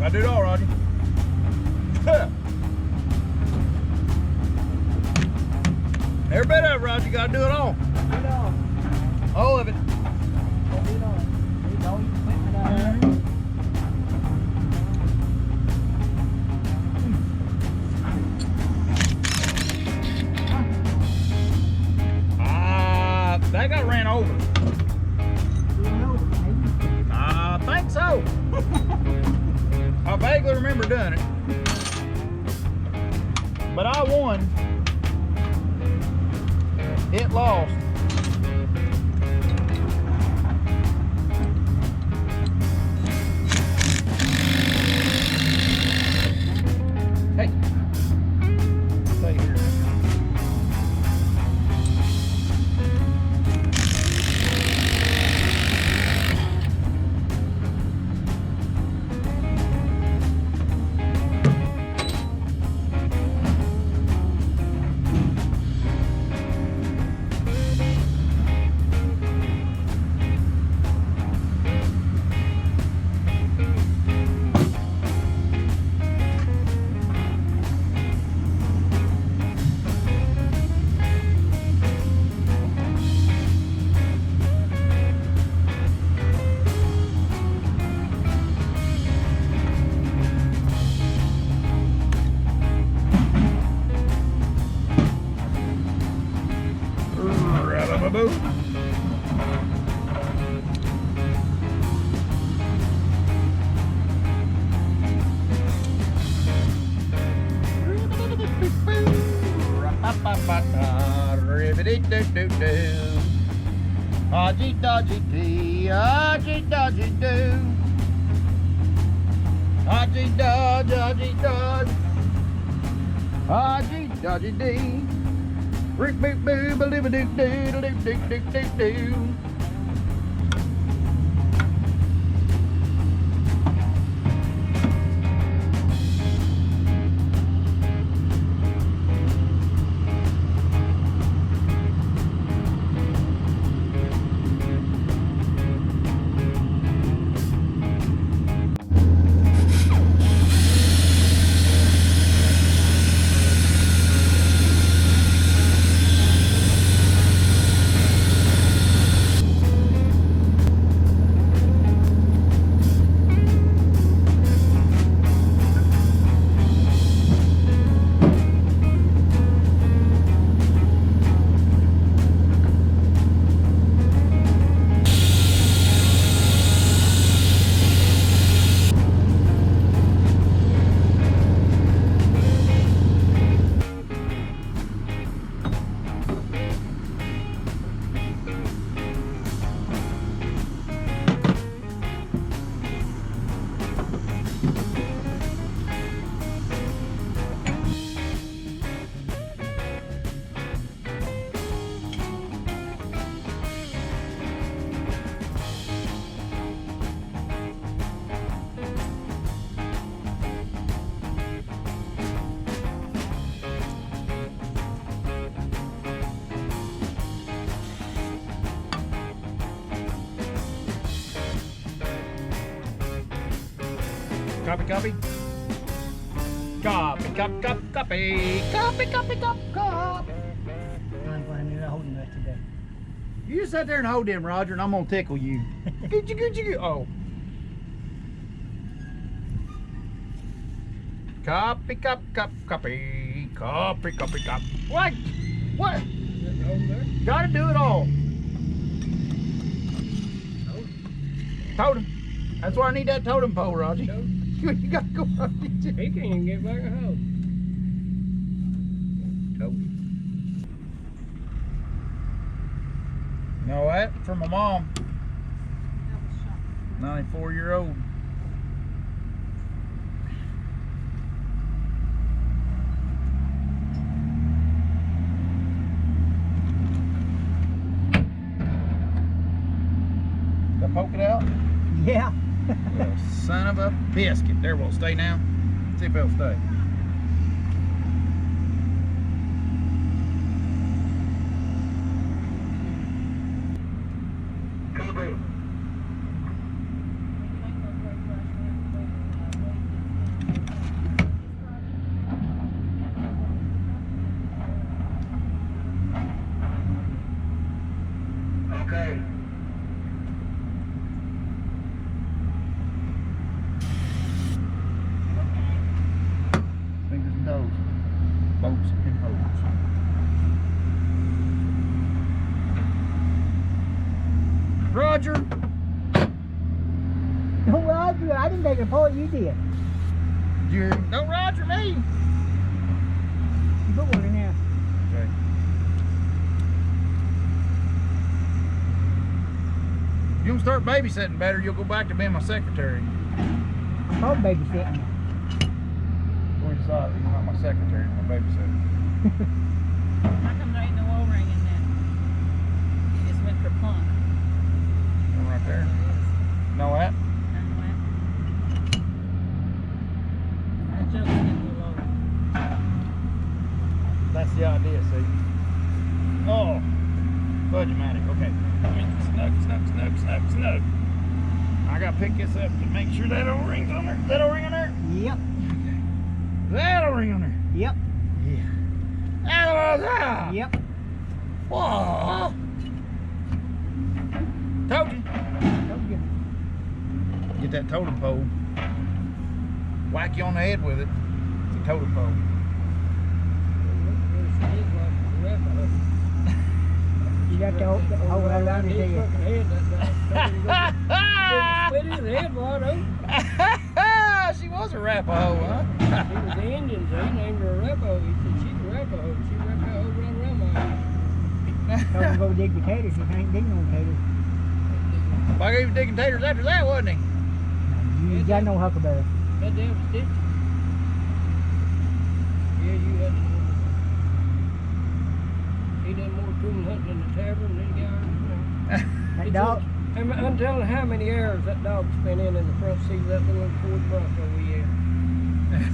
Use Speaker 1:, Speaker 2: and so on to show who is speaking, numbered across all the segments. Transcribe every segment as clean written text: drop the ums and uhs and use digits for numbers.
Speaker 1: Gotta do it all, Roger. Every bit of it, Roger. You gotta do it all.
Speaker 2: Do it all.
Speaker 1: All of it.
Speaker 2: Do it all. Need all your equipment out there.
Speaker 1: That got ran over.
Speaker 2: No, maybe.
Speaker 1: I think so. I vaguely remember doing it. But I won. It lost. Hey. Stay here. Boo. Dodgy dodgy dee, dodgy dodgy do. Dodgy dodge, dodgy dodge. Dodgy dodgy dee. Rick boo boo ba doo doo doo doo doo doo doo doo. Copy, copy. Copy, copy, copy, copy. Copy, copy, copy, copy.
Speaker 2: I'm going to hold him today.
Speaker 1: You just sit there and hold him, Roger, and I'm gonna tickle you. Goochie, goochie, goochie. Oh. Copy, copy, copy, copy. Copy, copy, copy. What? What? Gotta do it all. Totem. That's why I need that totem pole, Roger. You gotta go up.
Speaker 3: He can't even get back a hold.
Speaker 1: You know what? For my mom. 94-year-old. Did I poke it out?
Speaker 2: Yeah.
Speaker 1: Well, son of a biscuit. There, will it stay now? See if it'll stay.
Speaker 2: didn't take it apart, you did.
Speaker 1: Don't Roger me.
Speaker 2: You put one in there.
Speaker 1: Okay. You'll start babysitting better, you'll go back to being my secretary.
Speaker 2: I'm called babysitting.
Speaker 1: We decided you're not my secretary, you're my babysitter.
Speaker 4: How come there ain't no O-ring in there? You just went for plunk.
Speaker 1: One right there. Know that?
Speaker 4: That joke's getting a little low.
Speaker 1: That's the idea, see? Oh, Fudge-o-matic. Okay. Snug. I gotta pick this up to make sure that O-ring's on there. That O-ring on there?
Speaker 2: Yep.
Speaker 1: That O-ring on there?
Speaker 2: Yep.
Speaker 1: Yeah. That.
Speaker 2: Yep.
Speaker 1: Whoa. Told you.
Speaker 2: Told you.
Speaker 1: Get that totem pole. Whack you on the head with it. It's a totem pole.
Speaker 2: You got to hold that around his head.
Speaker 3: Split his head wide open.
Speaker 1: She was a Rapaho, huh?
Speaker 3: He was the Indian, so he named her Rapaho. He said, she's a Rapaho. She Rapaho right around my house.
Speaker 2: Told him to go dig potatoes. He ain't digging no potatoes.
Speaker 1: I gave you digging taters after that, wasn't he?
Speaker 2: You got no huckleberry.
Speaker 3: That damn stitch. Yeah, you had to. He done more coon hunting in the tavern than any guy.
Speaker 2: That dog.
Speaker 3: I'm telling how many hours that dog spent in the front seat of that little Ford Bronco we had.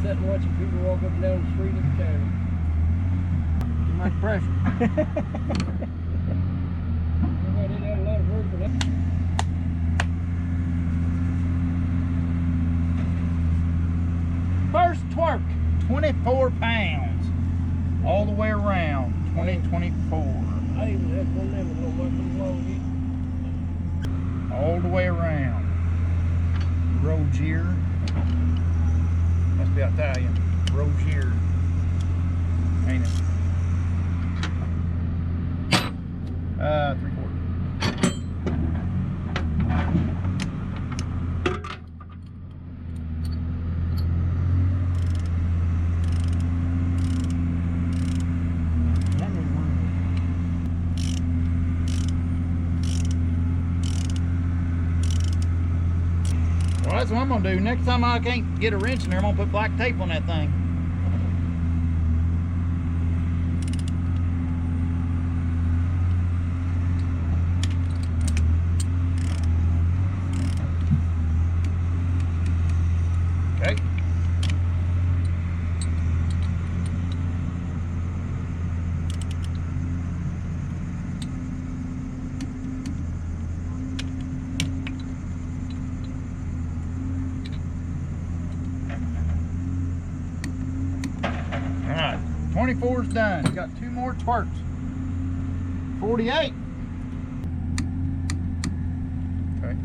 Speaker 3: Sitting watching people walk up and down the street of the tavern.
Speaker 1: Too much pressure.
Speaker 3: Everybody did have a lot of work for that.
Speaker 1: First twerk, 24 pounds. All the way around, 2024.
Speaker 3: I even had one of them with no muffins long heat.
Speaker 1: All the way around. Rogier. Must be Italian. Rogier. Ain't it? 3/4. Well, that's what I'm gonna do. Next time I can't get a wrench in there, I'm gonna put black tape on that thing. Okay. Alright, 24 is done. You got 2 more twerks. 48. Okay.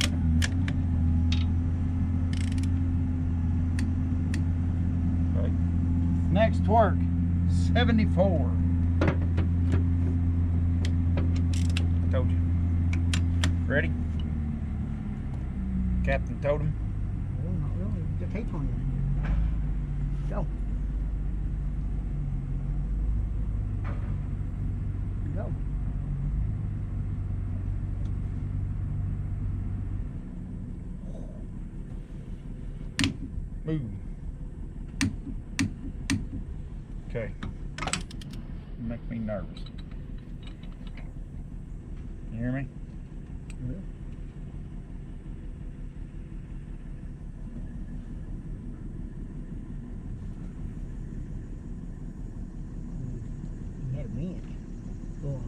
Speaker 1: Okay. Next twerk, 74. Told you. Ready? Captain Totem.
Speaker 2: No, not really. You got tape on you. Go. Go.
Speaker 1: Move. Okay. You make me nervous. You hear me?
Speaker 2: Yeah. You had a wrench. Go on.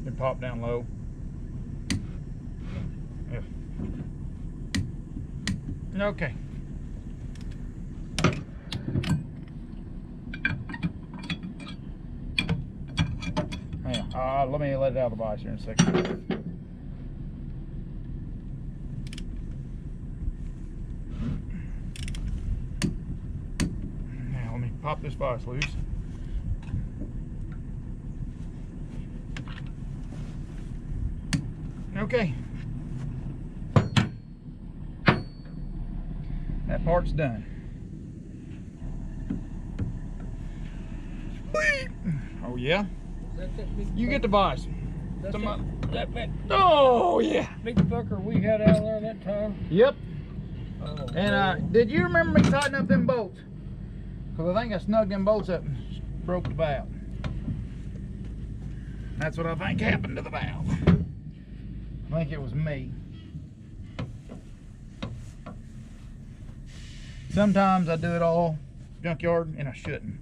Speaker 1: Then pop down low. Yeah. Okay. Yeah. Let me let it out of the box here in a second. Now let me pop this box loose. Okay. That part's done. Oh yeah?
Speaker 3: That's that big
Speaker 1: You get the boss.
Speaker 3: That's that big,
Speaker 1: Oh yeah.
Speaker 3: big fucker we had out there that time.
Speaker 1: Yep.
Speaker 3: Oh,
Speaker 1: And did you remember me tightening up them bolts? Because I think I snugged them bolts up and broke the valve. That's what I think happened to the valve. I think it was me. Sometimes I do it all junkyard and I shouldn't.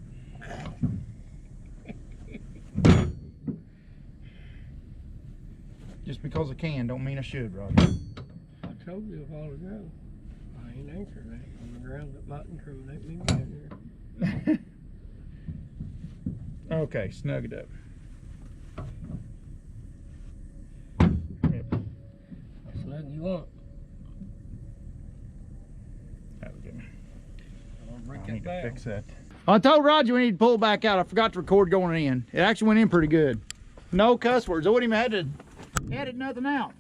Speaker 1: Just because I can don't mean I should, Roger.
Speaker 3: I told you a while ago. I ain't answered that. On the ground that might incriminate me down there.
Speaker 1: Okay, snug it up. Yep.
Speaker 3: How snug you want?
Speaker 1: That was good.
Speaker 3: I'll break
Speaker 1: I
Speaker 3: that
Speaker 1: need to
Speaker 3: valve.
Speaker 1: fix that. I told Roger we need to pull it back out. I forgot to record going in. It actually went in pretty good. No cuss words. I wouldn't even had to edit nothing out.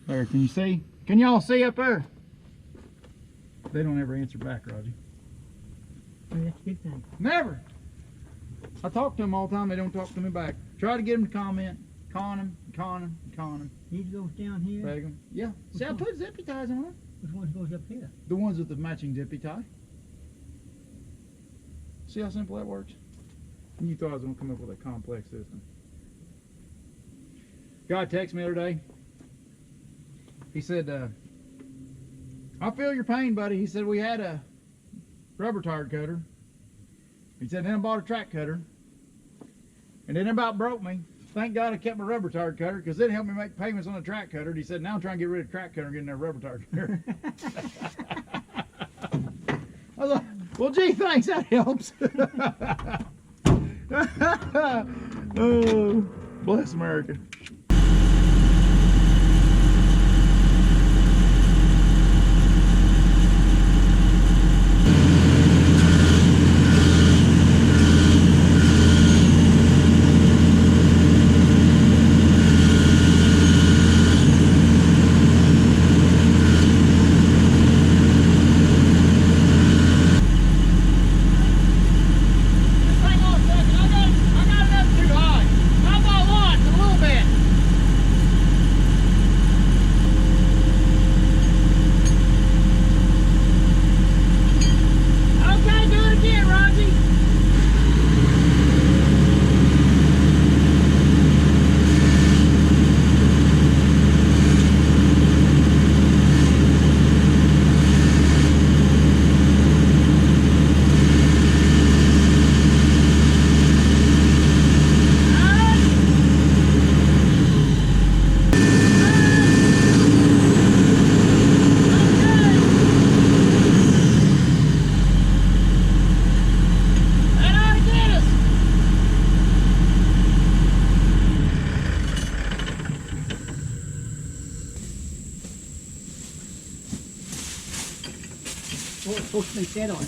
Speaker 1: There, can you see? Can y'all see up there? They don't ever answer back, Roger.
Speaker 2: Oh, that's a good thing.
Speaker 1: Never. I talk to them all the time. They don't talk to me back. Try to get them to comment. Con them.
Speaker 2: These goes down here.
Speaker 1: Beg them. Yeah. See, I put zippy ties on them.
Speaker 2: Which one goes up here?
Speaker 1: The ones with the matching zippy tie. See how simple that works? And you thought I was going to come up with a complex system. Guy texted me the other day. He said, I feel your pain, buddy. He said, we had a rubber tire cutter. He said, then I bought a track cutter. And then it about broke me. Thank God I kept my rubber tire cutter because it helped me make payments on a track cutter. And he said, now I'm trying to get rid of the track cutter and get in that rubber tire cutter. I was like, well, gee, thanks. That helps. Oh, bless America.
Speaker 2: What was supposed to be set on?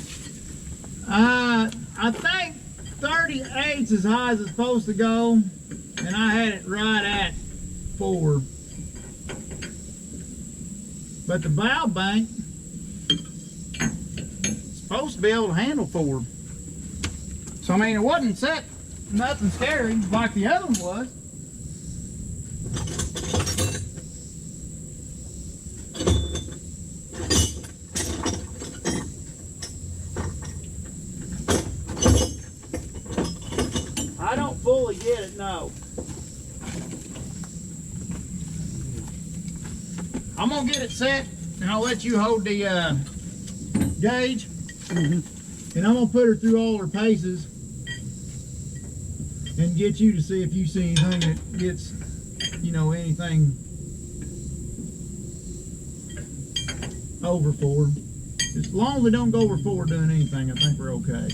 Speaker 1: I think 38 is as high as it's supposed to go, and I had it right at 4. But the valve bank is supposed to be able to handle 4. So I mean, it wasn't set nothing scary like the other one was. I don't fully get it, no. I'm gonna get it set, and I'll let you hold the gauge, and I'm gonna put her through all her paces, and get you to see if you see anything that gets, you know, anything over 4. As long as we don't go over 4 doing anything, I think we're okay.